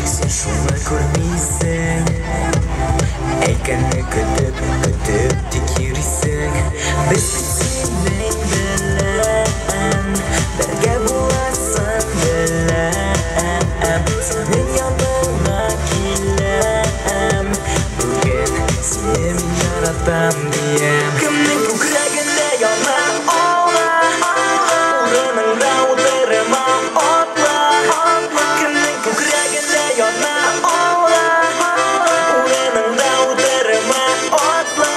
Тек сен шуны көрмейсің Әйкәнні күтіп тек ерейсің Біз сенің білем Бірге боласың білем Сенің яныңа келем Бүгін сені мен яратам дейем Кімнің көкірегінде яна ола Орыныңда отырма отла Кімнің көкірегінде яна ола Орыныңда отырма отла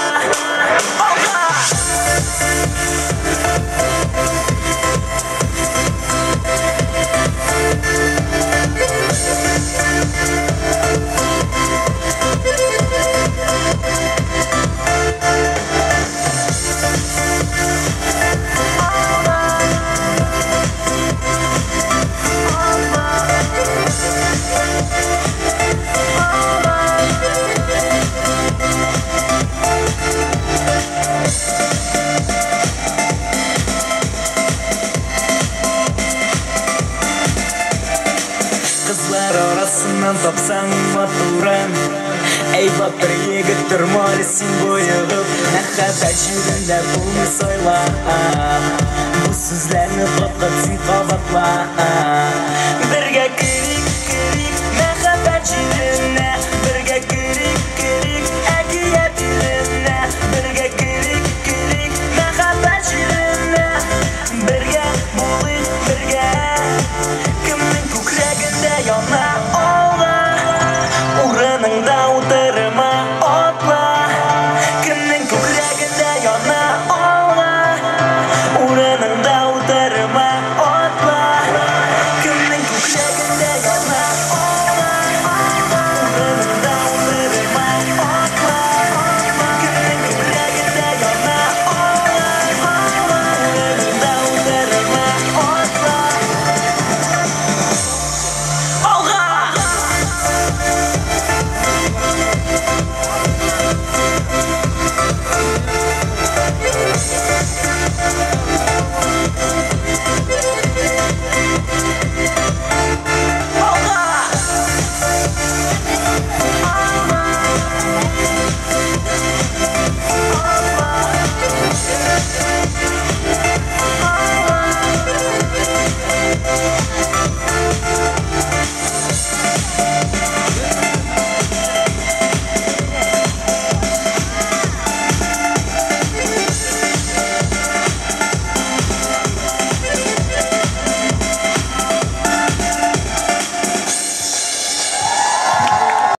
Қызлар арасынан тапсаң матурын Эй, батыр егіт тұрмалы сен бойығып Махаббат жүрінде болмыс ойлап Бұл сөздерні қоқытсын қабатла